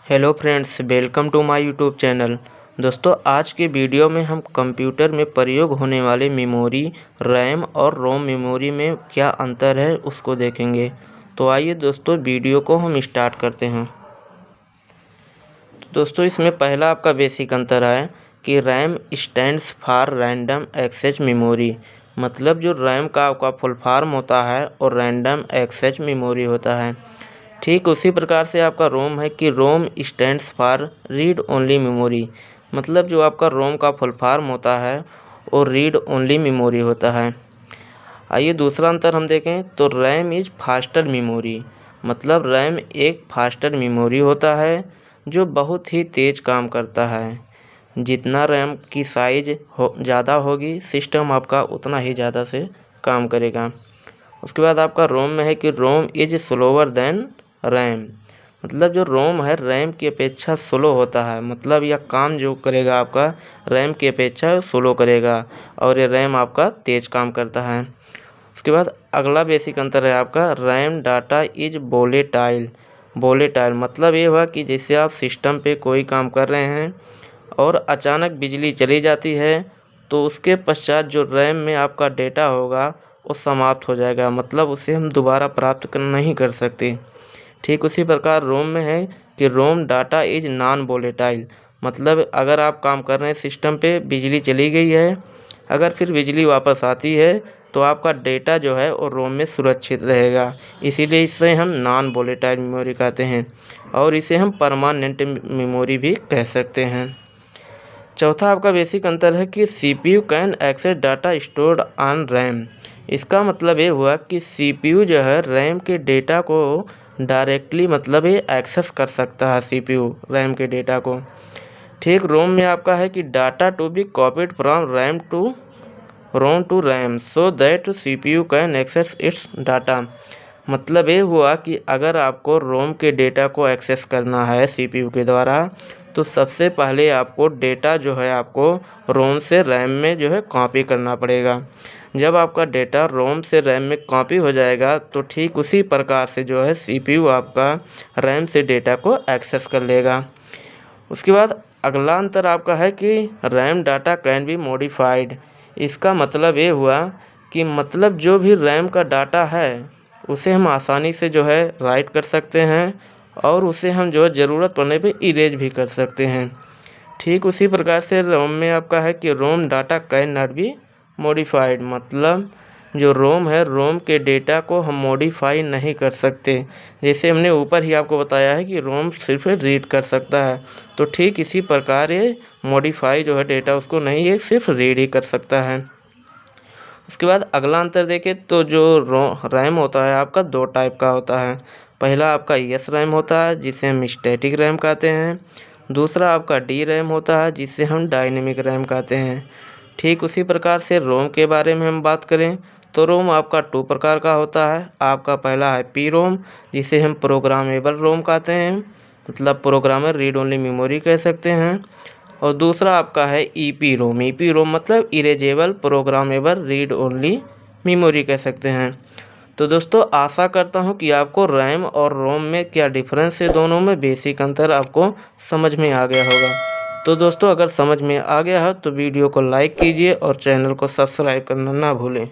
Hello friends, welcome to my YouTube channel. दोस्तों, आज के वीडियो में हम कंप्यूटर में प्रयोग होने वाले मेमोरी, रैम और रोम मेमोरी में क्या अंतर है उसको देखेंगे। तो आइए दोस्तों, वीडियो को हम स्टार्ट करते हैं। तो दोस्तों, इसमें पहला आपका बेसिक अंतर है कि RAM stands for random access memory. मतलब जो रैम का आपका फुल फॉर्म होता है और रैंडम एक्सेस मेमोरी होता है। ठीक उसी प्रकार से आपका रोम है कि रोम stands for read only memory. मतलब जो आपका रोम का फुल फॉर्म होता है और रीड ओनली मेमोरी होता है। आइए दूसरा अंतर हम देखें तो रैम इज़ फास्टर मेमोरी। मतलब रैम एक फास्टर मेमोरी होता है जो बहुत ही तेज़ काम करता है। जितना रैम की साइज ज़्यादा होगी, सिस्टम आपका उतना ही ज़्यादा से काम करेगा। उसके बाद आपका रोम में है कि रोम इज स्लोअर देन रैम। मतलब जो रोम है रैम की अपेक्षा स्लो होता है। मतलब यह काम जो करेगा आपका रैम की अपेक्षा स्लो करेगा और ये रैम आपका तेज़ काम करता है। उसके बाद अगला बेसिक अंतर है आपका RAM data is volatile. Volatile मतलब ये हुआ कि जैसे आप सिस्टम पे कोई काम कर रहे हैं और अचानक बिजली चली जाती है तो उसके पश्चात जो रैम में आपका डेटा होगा वो समाप्त हो जाएगा। मतलब उसे हम दोबारा प्राप्त नहीं कर सकते। ठीक उसी प्रकार रोम में है कि ROM data is non volatile. मतलब अगर आप काम कर रहे हैं सिस्टम पे, बिजली चली गई है, अगर फिर बिजली वापस आती है तो आपका डेटा जो है वो रोम में सुरक्षित रहेगा। इसीलिए इसे हम नॉन वोलेटाइल मेमोरी कहते हैं और इसे हम परमानेंट मेमोरी भी कह सकते हैं। चौथा आपका बेसिक अंतर है कि CPU can access data stored on RAM. इसका मतलब ये हुआ कि CPU जो है रैम के डेटा को डायरेक्टली मतलब ये एक्सेस कर सकता है CPU रैम के डेटा को। ठीक रोम में आपका है कि data to be copied from RAM to ROM to RAM so that CPU can access its data. मतलब ये हुआ कि अगर आपको रोम के डेटा को एक्सेस करना है CPU के द्वारा तो सबसे पहले आपको डेटा जो है आपको रोम से रैम में जो है कॉपी करना पड़ेगा। जब आपका डेटा रोम से रैम में कॉपी हो जाएगा तो ठीक उसी प्रकार से जो है CPU आपका रैम से डेटा को एक्सेस कर लेगा। उसके बाद अगला अंतर आपका है कि RAM data can be modified. इसका मतलब ये हुआ कि मतलब जो भी रैम का डाटा है उसे हम आसानी से जो है राइट कर सकते हैं और उसे हम जो है ज़रूरत पड़ने पे इरेज भी कर सकते हैं। ठीक उसी प्रकार से रोम में आपका है कि ROM data can not be modified. मतलब जो रोम है रोम के डेटा को हम मॉडिफाई नहीं कर सकते। जैसे हमने ऊपर ही आपको बताया है कि रोम सिर्फ रीड कर सकता है, तो ठीक इसी प्रकार ये मॉडिफाई जो है डेटा उसको नहीं, ये सिर्फ रीड ही कर सकता है। उसके बाद अगला अंतर देखें तो जो रैम होता है आपका दो टाइप का होता है। पहला आपका एस रैम होता है जिसे हम स्टैटिक रैम कहते हैं। दूसरा आपका डी रैम होता है जिसे हम डायनेमिक रैम कहते हैं। ठीक उसी प्रकार से रोम के बारे में हम बात करें तो रोम आपका दो प्रकार का होता है। आपका पहला है पी रोम जिसे हम प्रोग्रामेबल रोम कहते हैं। मतलब प्रोग्रामर रीड ओनली मेमोरी कह सकते हैं। और दूसरा आपका है ईपी रोम। ईपी रोम मतलब erasable programmable read only memory कह सकते हैं। तो दोस्तों, आशा करता हूं कि आपको रैम और रोम में क्या डिफरेंस है, दोनों में बेसिक अंतर आपको समझ में आ गया होगा। तो दोस्तों, अगर समझ में आ गया है तो वीडियो को लाइक कीजिए और चैनल को सब्सक्राइब करना ना भूलें।